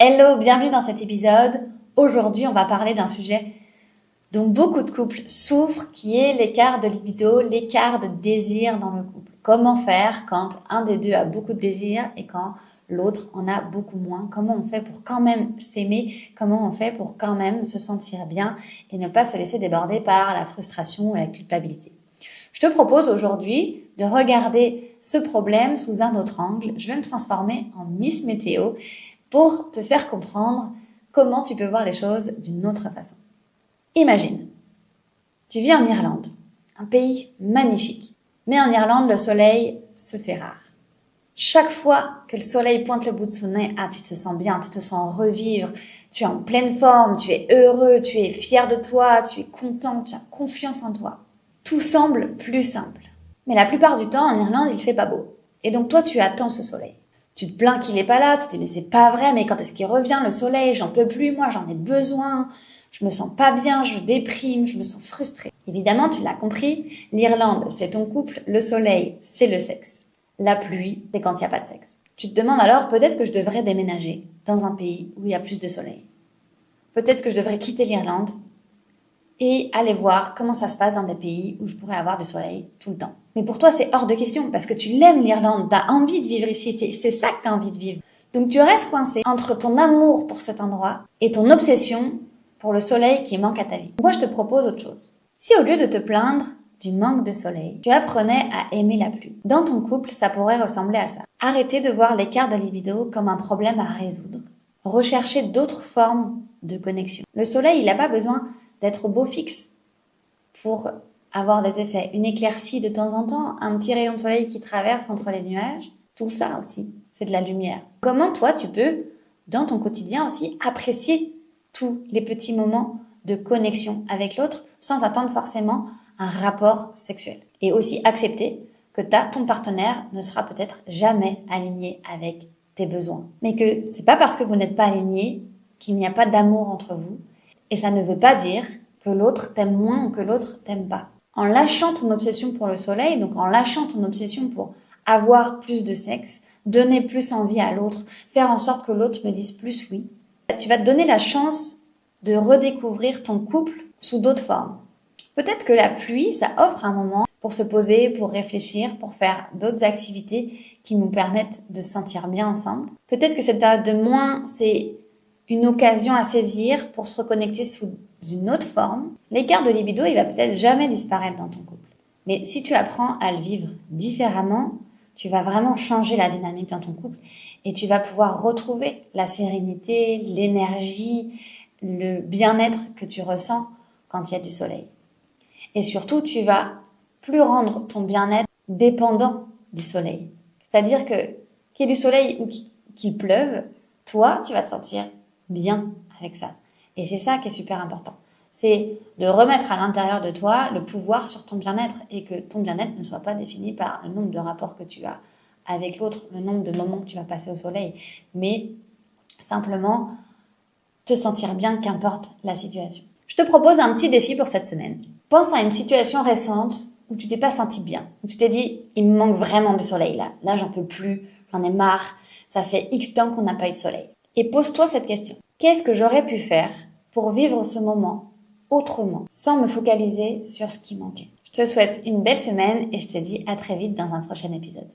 Hello, bienvenue dans cet épisode. Aujourd'hui, on va parler d'un sujet dont beaucoup de couples souffrent, qui est l'écart de libido, l'écart de désir dans le couple. Comment faire quand un des deux a beaucoup de désir et quand l'autre en a beaucoup moins? Comment on fait pour quand même s'aimer? Comment on fait pour quand même se sentir bien et ne pas se laisser déborder par la frustration ou la culpabilité? Je te propose aujourd'hui de regarder ce problème sous un autre angle. Je vais me transformer en Miss Météo pour te faire comprendre comment tu peux voir les choses d'une autre façon. Imagine, tu vis en Irlande, un pays magnifique. Mais en Irlande, le soleil se fait rare. Chaque fois que le soleil pointe le bout de son nez, tu te sens bien, tu te sens revivre, tu es en pleine forme, tu es heureux, tu es fier de toi, tu es content, tu as confiance en toi. Tout semble plus simple. Mais la plupart du temps, en Irlande, il fait pas beau. Et donc toi, tu attends ce soleil. Tu te plains qu'il est pas là, tu te dis mais c'est pas vrai, mais quand est-ce qu'il revient le soleil? J'en peux plus, moi j'en ai besoin, je me sens pas bien, je déprime, je me sens frustrée. Évidemment, tu l'as compris, l'Irlande c'est ton couple, le soleil c'est le sexe, la pluie c'est quand il n'y a pas de sexe. Tu te demandes alors peut-être que je devrais déménager dans un pays où il y a plus de soleil. Peut-être que je devrais quitter l'Irlande et aller voir comment ça se passe dans des pays où je pourrais avoir du soleil tout le temps. Mais pour toi, c'est hors de question parce que tu l'aimes l'Irlande, tu as envie de vivre ici, c'est ça que tu as envie de vivre. Donc tu restes coincé entre ton amour pour cet endroit et ton obsession pour le soleil qui manque à ta vie. Moi, je te propose autre chose. Si au lieu de te plaindre du manque de soleil, tu apprenais à aimer la pluie. Dans ton couple, ça pourrait ressembler à ça. Arrêtez de voir l'écart de libido comme un problème à résoudre. Recherchez d'autres formes de connexion. Le soleil, il n'a pas besoin d'être au beau fixe pour avoir des effets. Une éclaircie de temps en temps, un petit rayon de soleil qui traverse entre les nuages, tout ça aussi, c'est de la lumière. Comment toi, tu peux, dans ton quotidien aussi, apprécier tous les petits moments de connexion avec l'autre sans attendre forcément un rapport sexuel. Et aussi accepter que ton partenaire ne sera peut-être jamais aligné avec tes besoins. Mais que c'est pas parce que vous n'êtes pas aligné qu'il n'y a pas d'amour entre vous. Et ça ne veut pas dire que l'autre t'aime moins ou que l'autre t'aime pas. En lâchant ton obsession pour le soleil, donc en lâchant ton obsession pour avoir plus de sexe, donner plus envie à l'autre, faire en sorte que l'autre me dise plus oui, tu vas te donner la chance de redécouvrir ton couple sous d'autres formes. Peut-être que la pluie, ça offre un moment pour se poser, pour réfléchir, pour faire d'autres activités qui nous permettent de se sentir bien ensemble. Peut-être que cette période de moins, c'est une occasion à saisir pour se reconnecter sous une autre forme. L'écart de libido, il va peut-être jamais disparaître dans ton couple. Mais si tu apprends à le vivre différemment, tu vas vraiment changer la dynamique dans ton couple et tu vas pouvoir retrouver la sérénité, l'énergie, le bien-être que tu ressens quand il y a du soleil. Et surtout, tu vas plus rendre ton bien-être dépendant du soleil. C'est-à-dire que qu'il y ait du soleil ou qu'il pleuve, toi, tu vas te sentir bien avec ça. Et c'est ça qui est super important. C'est de remettre à l'intérieur de toi le pouvoir sur ton bien-être et que ton bien-être ne soit pas défini par le nombre de rapports que tu as avec l'autre, le nombre de moments que tu vas passer au soleil, mais simplement te sentir bien qu'importe la situation. Je te propose un petit défi pour cette semaine. Pense à une situation récente où tu t'es pas senti bien, où tu t'es dit « il me manque vraiment du soleil là, là j'en peux plus, j'en ai marre, ça fait X temps qu'on n'a pas eu de soleil ». Et pose-toi cette question. Qu'est-ce que j'aurais pu faire pour vivre ce moment autrement, sans me focaliser sur ce qui manquait? Je te souhaite une belle semaine et je te dis à très vite dans un prochain épisode.